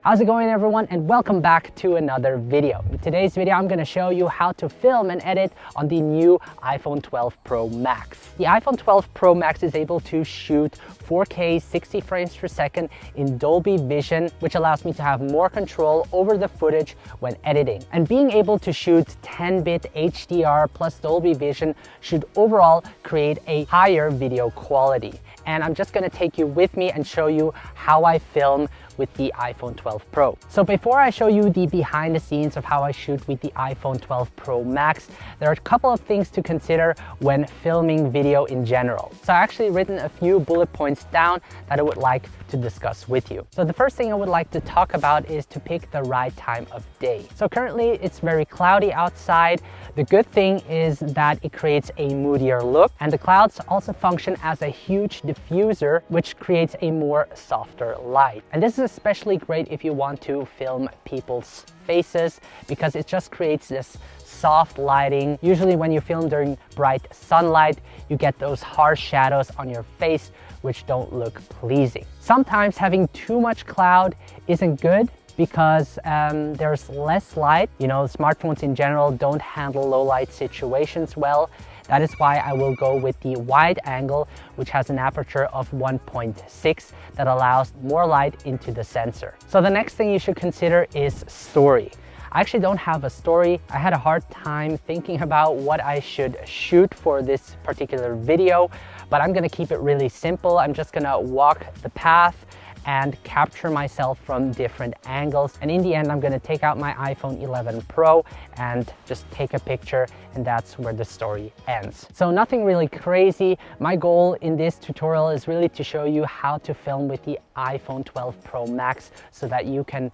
How's it going, everyone, and welcome back to another video. In today's video, I'm going to show you how to film and edit on the new iPhone 12 Pro Max. The iPhone 12 Pro Max is able to shoot 4K 60 frames per second in Dolby Vision, which allows me to have more control over the footage when editing. And being able to shoot 10-bit HDR plus Dolby Vision should overall create a higher video quality. And I'm just going to take you with me and show you how I film with the iPhone 12 Pro. So before I show you the behind the scenes of how I shoot with the iPhone 12 Pro Max, there are a couple of things to consider when filming video in general. So I actually written a few bullet points down that I would like to discuss with you. So the first thing I would like to talk about is to pick the right time of day. So currently it's very cloudy outside. The good thing is that it creates a moodier look, and the clouds also function as a huge diffuser, which creates a more softer light. And this is especially great if you want to film people's faces, because it just creates this soft lighting. Usually when you film during bright sunlight, you get those harsh shadows on your face, which don't look pleasing. Sometimes having too much cloud isn't good because there's less light. You know, smartphones in general don't handle low light situations well. That is why I will go with the wide angle, which has an aperture of 1.6 that allows more light into the sensor. So the next thing you should consider is story. I actually don't have a story. I had a hard time thinking about what I should shoot for this particular video, but I'm gonna keep it really simple. I'm just gonna walk the path and capture myself from different angles. And in the end, I'm gonna take out my iPhone 11 Pro and just take a picture, and that's where the story ends. So nothing really crazy. My goal in this tutorial is really to show you how to film with the iPhone 12 Pro Max so that you can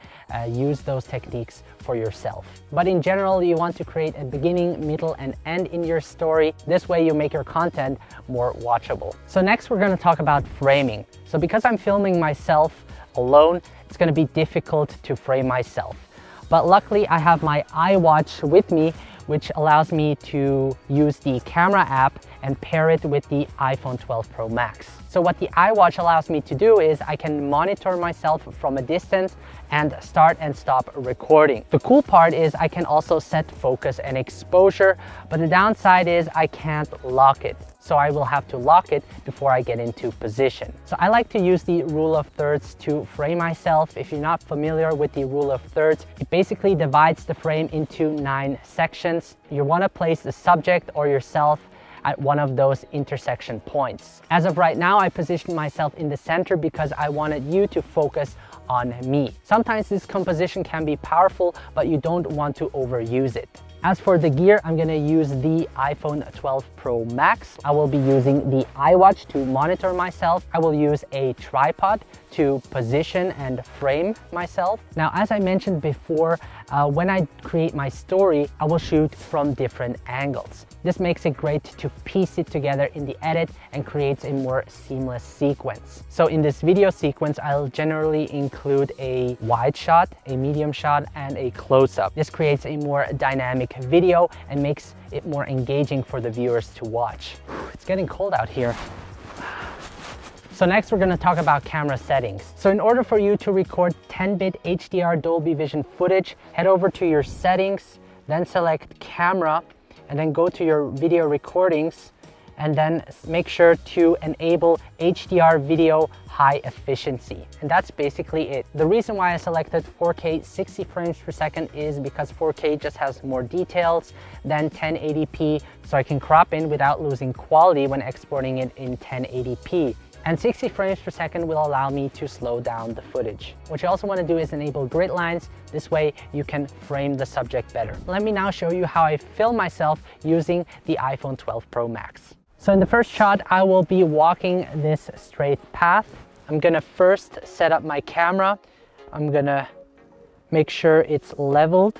use those techniques for yourself. But in general, you want to create a beginning, middle, and end in your story. This way you make your content more watchable. So next we're gonna talk about framing. So because I'm filming myself alone, it's gonna be difficult to frame myself. But luckily I have my iWatch with me, which allows me to use the camera app and pair it with the iPhone 12 Pro Max. So what the iWatch allows me to do is I can monitor myself from a distance and start and stop recording. The cool part is I can also set focus and exposure, but the downside is I can't lock it. So I will have to lock it before I get into position. So I like to use the rule of thirds to frame myself. If you're not familiar with the rule of thirds, it basically divides the frame into 9 sections. You want to place the subject or yourself at one of those intersection points. As of right now, I positioned myself in the center because I wanted you to focus on me. Sometimes this composition can be powerful, but you don't want to overuse it. As for the gear, I'm gonna use the iPhone 12 Pro Max. I will be using the iWatch to monitor myself. I will use a tripod to position and frame myself. Now, as I mentioned before, when I create my story, I will shoot from different angles. This makes it great to piece it together in the edit and creates a more seamless sequence. So in this video sequence, I'll generally include a wide shot, a medium shot, and a close-up. This creates a more dynamic video and makes it more engaging for the viewers to watch. It's getting cold out here. So next we're going to talk about camera settings. So in order for you to record 10-bit HDR Dolby Vision footage, head over to your settings, then select camera, and then go to your video recordings, and then make sure to enable HDR video high efficiency. And that's basically it. The reason why I selected 4K 60 frames per second is because 4K just has more details than 1080p, so I can crop in without losing quality when exporting it in 1080p. And 60 frames per second will allow me to slow down the footage. What you also want to do is enable grid lines. This way you can frame the subject better. Let me now show you how I film myself using the iPhone 12 Pro Max. So in the first shot, I will be walking this straight path. I'm gonna first set up my camera. I'm gonna make sure it's leveled.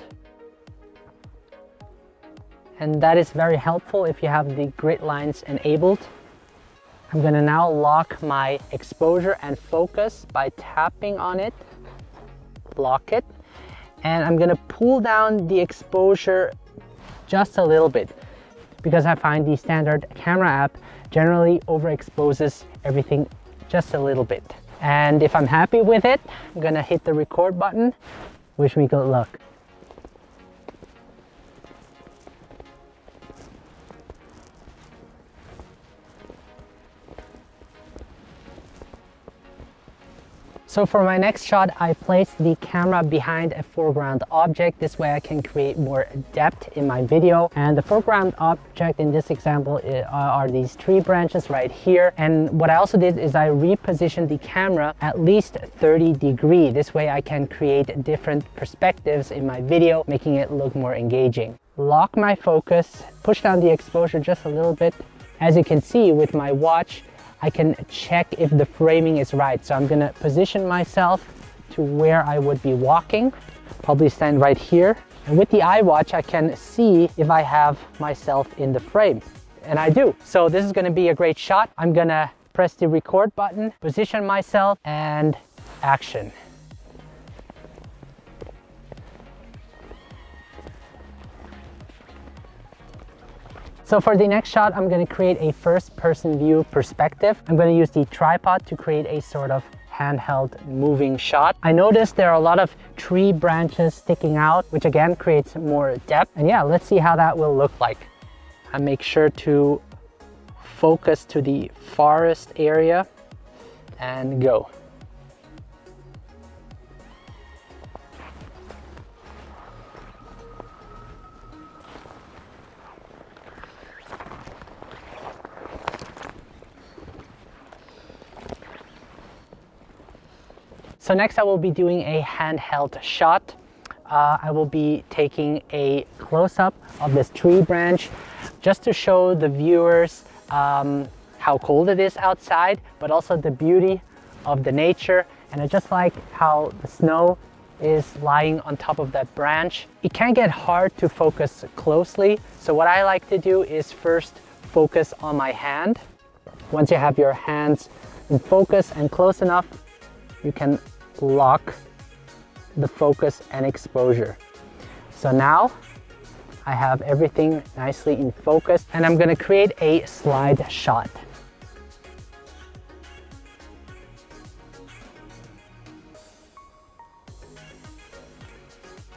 And that is very helpful if you have the grid lines enabled. I'm gonna now lock my exposure and focus by tapping on it, lock it, and I'm gonna pull down the exposure just a little bit because I find the standard camera app generally overexposes everything just a little bit. And if I'm happy with it, I'm gonna hit the record button. Wish me good luck. So for my next shot, I placed the camera behind a foreground object. This way I can create more depth in my video. And the foreground object in this example are these tree branches right here. And what I also did is I repositioned the camera at least 30 degrees. This way I can create different perspectives in my video, making it look more engaging. Lock my focus, push down the exposure just a little bit. As you can see with my watch, I can check if the framing is right. So I'm gonna position myself to where I would be walking, probably stand right here. And with the iWatch, I can see if I have myself in the frame. And I do. So this is gonna be a great shot. I'm gonna press the record button, position myself, and action. So for the next shot, I'm going to create a first-person view perspective. I'm going to use the tripod to create a sort of handheld moving shot. I noticed there are a lot of tree branches sticking out, which again creates more depth. And yeah, let's see how that will look like. I make sure to focus to the forest area and go. So next I will be doing a handheld shot. I will be taking a close-up of this tree branch just to show the viewers how cold it is outside, but also the beauty of the nature. And I just like how the snow is lying on top of that branch. It can get hard to focus closely. So what I like to do is first focus on my hand. Once you have your hands in focus and close enough, you can lock the focus and exposure. So now I have everything nicely in focus, and I'm gonna create a slide shot.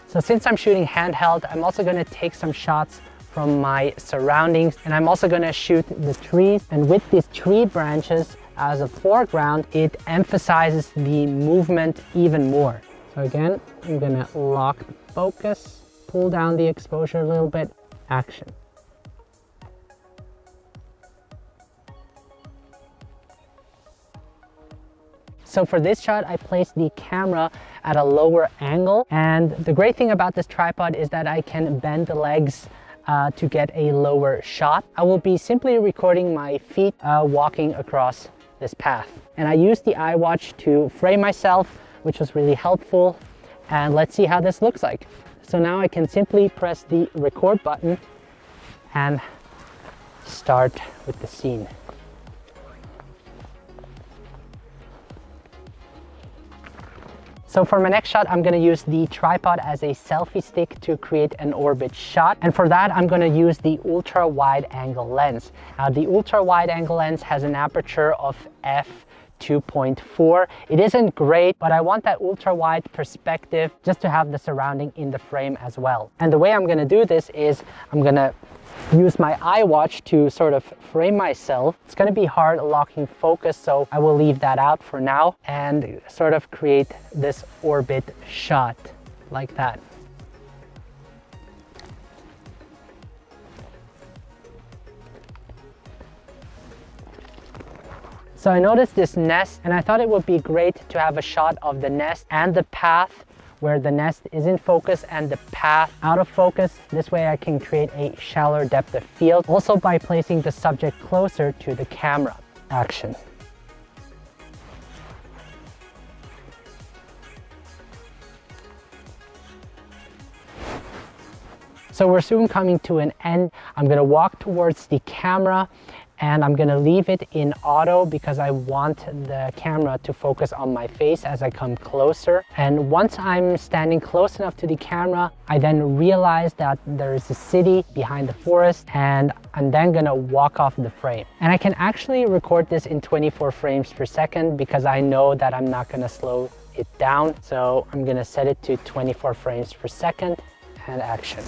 So since I'm shooting handheld, I'm also gonna take some shots from my surroundings, and I'm also gonna shoot the trees. And with these tree branches as a foreground, it emphasizes the movement even more. So again, I'm gonna lock the focus, pull down the exposure a little bit, action. So for this shot, I placed the camera at a lower angle. And the great thing about this tripod is that I can bend the legs to get a lower shot. I will be simply recording my feet walking across this path. And I used the iWatch to frame myself, which was really helpful. And let's see how this looks like. So now I can simply press the record button and start with the scene. So for my next shot, I'm gonna use the tripod as a selfie stick to create an orbit shot. And for that, I'm gonna use the ultra wide angle lens. Now the ultra wide angle lens has an aperture of f2.4. It isn't great, but I want that ultra wide perspective just to have the surrounding in the frame as well. And the way I'm gonna do this is I'm gonna use my iWatch to sort of frame myself. It's going to be hard locking focus, so I will leave that out for now and sort of create this orbit shot like that. So I noticed this nest, and I thought it would be great to have a shot of the nest and the path where the nest is in focus and the path out of focus. This way I can create a shallower depth of field, also by placing the subject closer to the camera. Action. So we're soon coming to an end. I'm gonna walk towards the camera and I'm gonna leave it in auto because I want the camera to focus on my face as I come closer. And once I'm standing close enough to the camera, I then realize that there is a city behind the forest, and I'm then gonna walk off the frame. And I can actually record this in 24 frames per second because I know that I'm not gonna slow it down. So I'm gonna set it to 24 frames per second and action.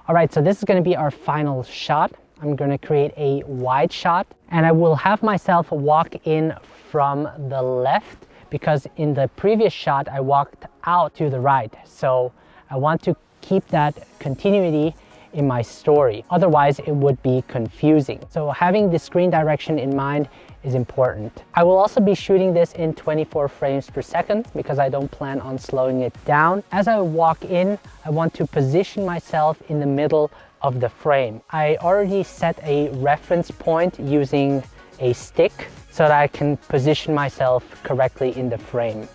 All right, so this is going to be our final shot. I'm going to create a wide shot and I will have myself walk in from the left because in the previous shot I walked out to the right. So I want to keep that continuity in my story. Otherwise it would be confusing. So having the screen direction in mind is important. I will also be shooting this in 24 frames per second because I don't plan on slowing it down. As I walk in, I want to position myself in the middle of the frame. I already set a reference point using a stick so that I can position myself correctly in the frame.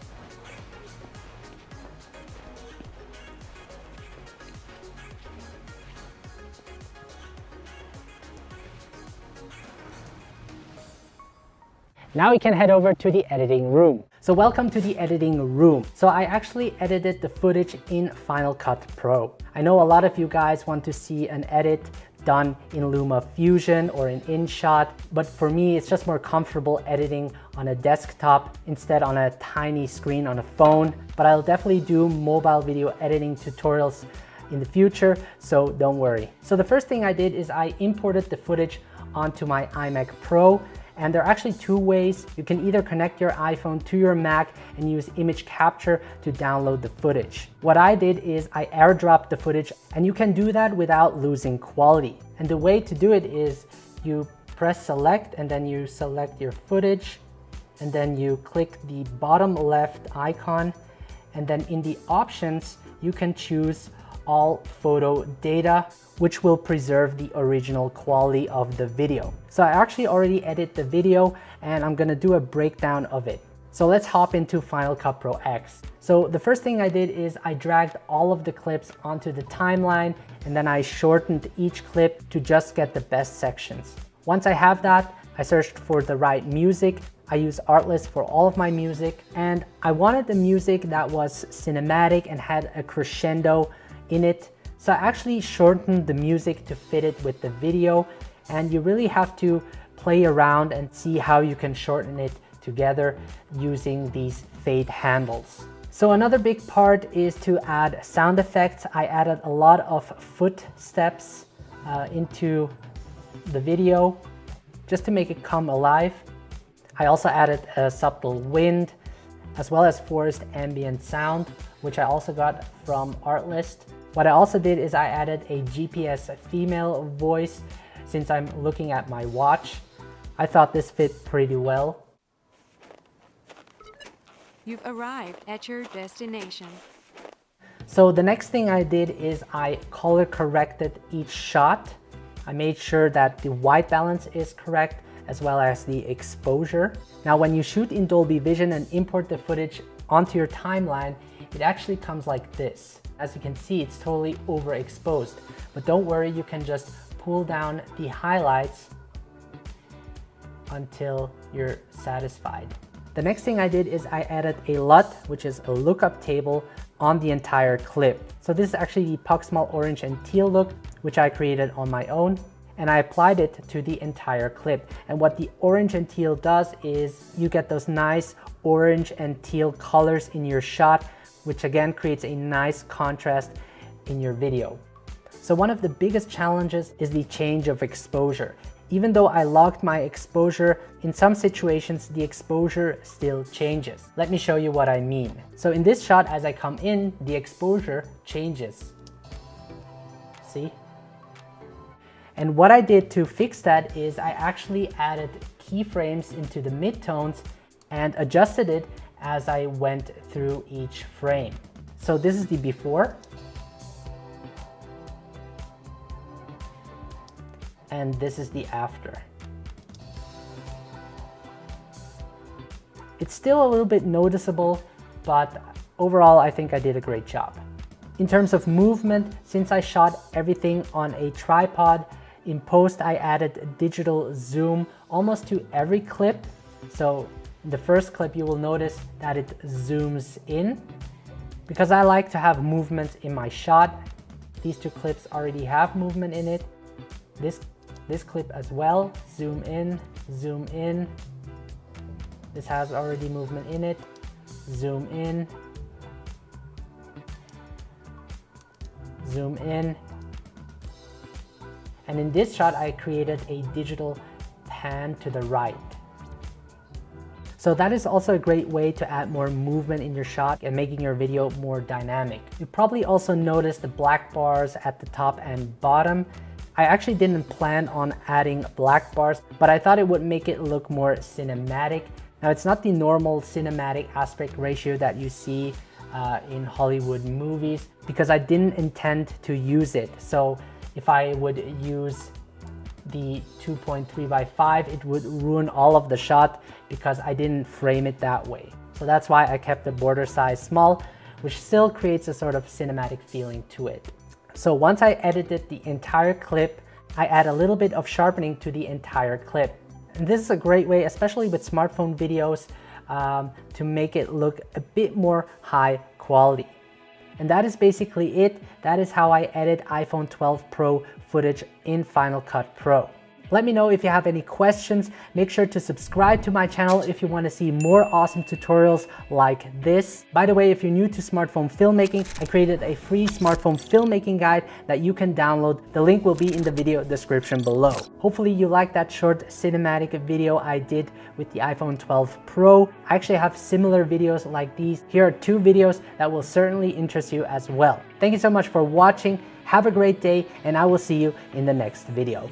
Now we can head over to the editing room. So welcome to the editing room. So I actually edited the footage in Final Cut Pro. I know a lot of you guys want to see an edit done in Luma Fusion or in InShot, but for me it's just more comfortable editing on a desktop instead on a tiny screen on a phone. But I'll definitely do mobile video editing tutorials in the future, so don't worry. So the first thing I did is I imported the footage onto my iMac Pro. And there are actually two ways. You can either connect your iPhone to your Mac and use image capture to download the footage. What I did is I airdropped the footage, and you can do that without losing quality. And the way to do it is you press select and then you select your footage and then you click the bottom left icon, and then in the options you can choose all photo data, which will preserve the original quality of the video. So I actually already edited the video and I'm gonna do a breakdown of it. So let's hop into Final Cut Pro X. So the first thing I did is I dragged all of the clips onto the timeline and then I shortened each clip to just get the best sections. Once I have that, I searched for the right music. I use Artlist for all of my music, and I wanted the music that was cinematic and had a crescendo in it. So I actually shortened the music to fit it with the video, and you really have to play around and see how you can shorten it together using these fade handles. So another big part is to add sound effects. I added a lot of footsteps into the video just to make it come alive. I also added a subtle wind as well as forest ambient sound, which I also got from Artlist. What I also did is I added a GPS female voice since I'm looking at my watch. I thought this fit pretty well. You've arrived at your destination. So the next thing I did is I color corrected each shot. I made sure that the white balance is correct as well as the exposure. Now when you shoot in Dolby Vision and import the footage onto your timeline, it actually comes like this. As you can see, it's totally overexposed. But don't worry, you can just pull down the highlights until you're satisfied. The next thing I did is I added a LUT, which is a lookup table, on the entire clip. So this is actually the Proximal orange and teal look, which I created on my own, and I applied it to the entire clip. And what the orange and teal does is you get those nice orange and teal colors in your shot, which again creates a nice contrast in your video. So one of the biggest challenges is the change of exposure. Even though I locked my exposure, in some situations the exposure still changes. Let me show you what I mean. So in this shot, as I come in, the exposure changes. See? And what I did to fix that is I actually added keyframes into the midtones and adjusted it as I went through each frame. So this is the before. And this is the after. It's still a little bit noticeable, but overall I think I did a great job. In terms of movement, since I shot everything on a tripod, in post I added digital zoom almost to every clip. So in the first clip you will notice that it zooms in because I like to have movement in my shot. These two clips already have movement in it. This clip as well, zoom in, zoom in. This has already movement in it, zoom in, zoom in. And in this shot, I created a digital pan to the right. So that is also a great way to add more movement in your shot and making your video more dynamic. You probably also noticed the black bars at the top and bottom. I actually didn't plan on adding black bars, but I thought it would make it look more cinematic. Now, it's not the normal cinematic aspect ratio that you see in Hollywood movies because I didn't intend to use it. So if I would use the 2.3:5, it would ruin all of the shot because I didn't frame it that way. So that's why I kept the border size small, which still creates a sort of cinematic feeling to it. So once I edited the entire clip, I add a little bit of sharpening to the entire clip. And this is a great way, especially with smartphone videos, to make it look a bit more high quality. And that is basically it. That is how I edit iPhone 12 Pro footage in Final Cut Pro. Let me know if you have any questions. Make sure to subscribe to my channel if you want to see more awesome tutorials like this. By the way, if you're new to smartphone filmmaking, I created a free smartphone filmmaking guide that you can download. The link will be in the video description below. Hopefully you liked that short cinematic video I did with the iPhone 12 Pro. I actually have similar videos like these. Here are two videos that will certainly interest you as well. Thank you so much for watching. Have a great day, and I will see you in the next video.